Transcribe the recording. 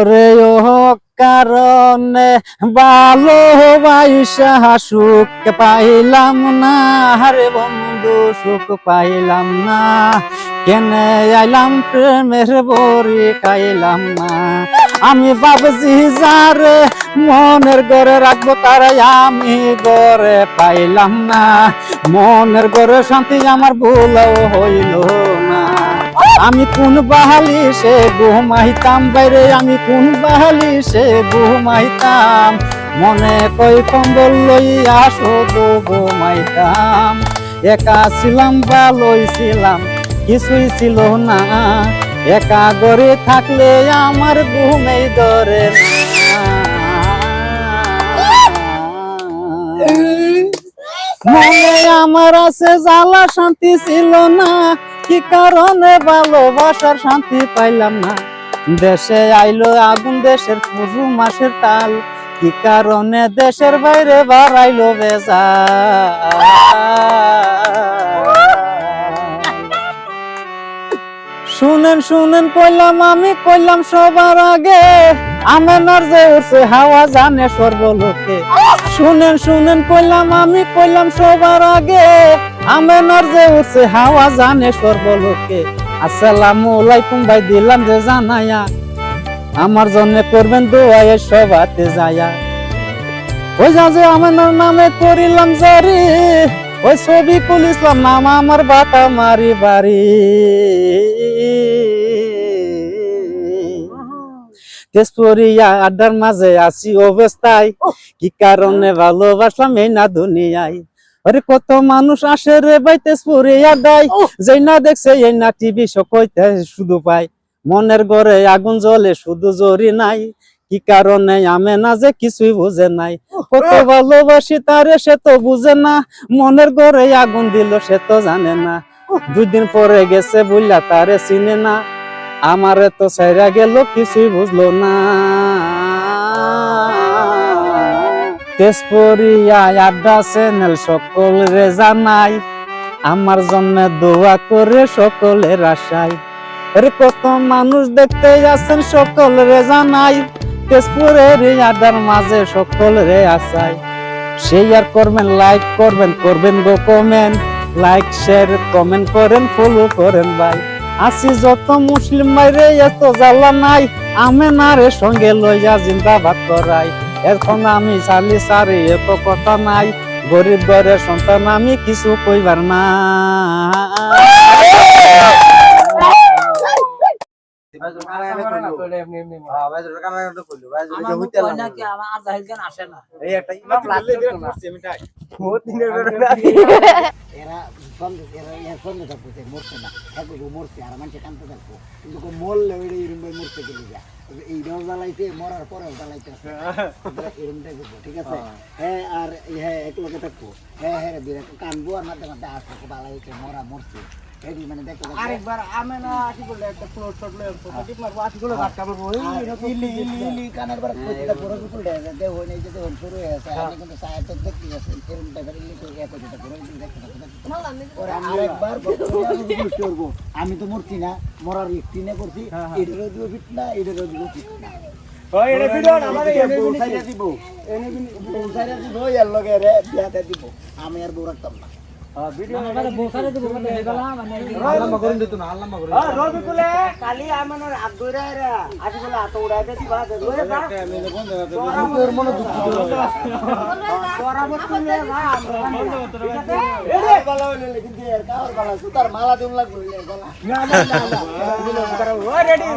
তোরে ও কারণে ভালোবাসা সুখ পাইলাম না, হারে বন্ধু সুখ পাইলাম না, কেনে আইলাম প্রেমের বরি খাইলাম না। আমি ভাবছি যারে মনের ঘরে রাখবো তারে আমি ঘরে পাইলাম না, মনের ঘরে শান্তি আমার ভুলও হইল না। আমি কোন বাহালি সে ঘুমাইতাম বাইরে, আমি কোন বাহালি সে ঘুমাইতাম, মনে কই কম্বল লইয়া শুধু ঘুমাইতাম। একা ছিলাম ভালোই ছিলাম, কিছুই ছিল না, একা ঘরে থাকলে আমার ঘুমেই ধরে না। মনে আমার আছে জ্বালা শান্তি ছিল না, কি কারণে ভালোবাসার শান্তি পাইলাম না। দেশে আইলো আগুন দেশের পুরু মাসের তাল, কি কারণে দেশের বাইরে বাড়াইলো বেজাল। শুনেন শুনেন কইলাম আমি কইলাম সবার আগে, আমেনার যে উঠছে হাওয়া জানে সর্বলোকে। শুনেন শুনেন কইলাম আমি কইলাম সবার আগে, আমেনার যে উঠছে হাওয়া জানে সর্বলোকে। আসসালামু আলাইকুম ভাই দিলাম যে জানাইয়া, আমার জন্য করবেন দোয়া সবাতে যায়া। ওই যা যে আমেনার নামে করিলাম জারি, ওই ছবি কুলিসলাম নাম আমার বাতা মারি বাড়ি। তেজপুরিয়া আড্ডার মাঝে আছি অবস্থায়, কি কারণে ভালোবাসলাম এই না দুনিয়ায়। আরে কত মানুষ আসে রে ভাই তেজপুরি আড্ডায়, যেই না দেখছে এই না টিভি শো কইতে শুধু পায়। মনের ঘরে আগুন জ্বলে শুধু জরি নাই, কি কারণে আমি না যে কিছুই বুঝে নাই। কত ভালোবাসি তারে সে তো বুঝে না, মনের ঘরে আগুন দিল সে তো জানে না। 2 দিন পরে গেছে বুঝলা তারে চিনে না, আমারে তো ছাইরা গেল কিছুই বুঝলো না। তেজপুরিয়া আড্ডা চ্যানেল সকলের জানাই, আমার জন্য দোয়া করে সকলের আশায়। আরে কত মানুষ দেখতে আছেন সকলের জানাই, তেজপুরের আড্ডার মাঝে সকলের আশায়। শেয়ার করবেন লাইক করবেন করবেন গো কমেন্ট, লাইক শেয়ার কমেন্ট করেন ফলো করেন ভাই। আসি যত মুসলিম বাইরে এত জ্বালা নাই, আমেনারে সঙ্গে লইয়া জিন্দাবাদ করাই। এখন আমি চালি সারি এত কথা নাই, গরিব ঘরের সন্তান আমি কিছু কইবার না। মরার পরে ঠিক আছে। হ্যাঁ আর হ্যাঁ এক লোকে থাকবো, হ্যাঁ হ্যাঁ কানবো আর মাঝে মাঝে আসবো বালাইছে মরা মরছে। আরেকবার আমি না আসি বলে একটা ফ্লোর শট লয়ে টিপ মারবো, আসি বলে ভাত খাবো ইলি ইলি ইলি কানের বার কইতে বড় বিপুল দে হই নাই যেতে হন শুরু হয়েছে। আমি কিন্তু সাইড তো দেখতে গেছি এরকম টাইপের ইলি কই এত যেটা করে দেখতে ওরে আরেকবার করব। আমি তো মরছি না, মরার একটিনে করছি, এটারও দিব ফিট না এটারও দিব ফিট না। ওই এটা ভিডিও আমারে এনে সাইডে দিব, এনে সাইডে দিব এর লগে রে বিয়াতে দিব। আমি আর বউ রাখতাম না। ভিডিও মানে বসারে দেব মানে হেগালা মানে আল্লাহ করেন দিত না, আল্লাহ করেন। রবি কুলে কালি আমানের হাত ধইরা রে আজি বলে হাত উড়াইতে দিবা লয়ে যা মেলে বন্ধ করতে তোর মনে দুঃখ তোরা বসলে না বন্ধ করতে এরে বালা হইলে কিন্তু এর কার বালা সুতার মালা দিন লাগবে গলা না না না ও রেডি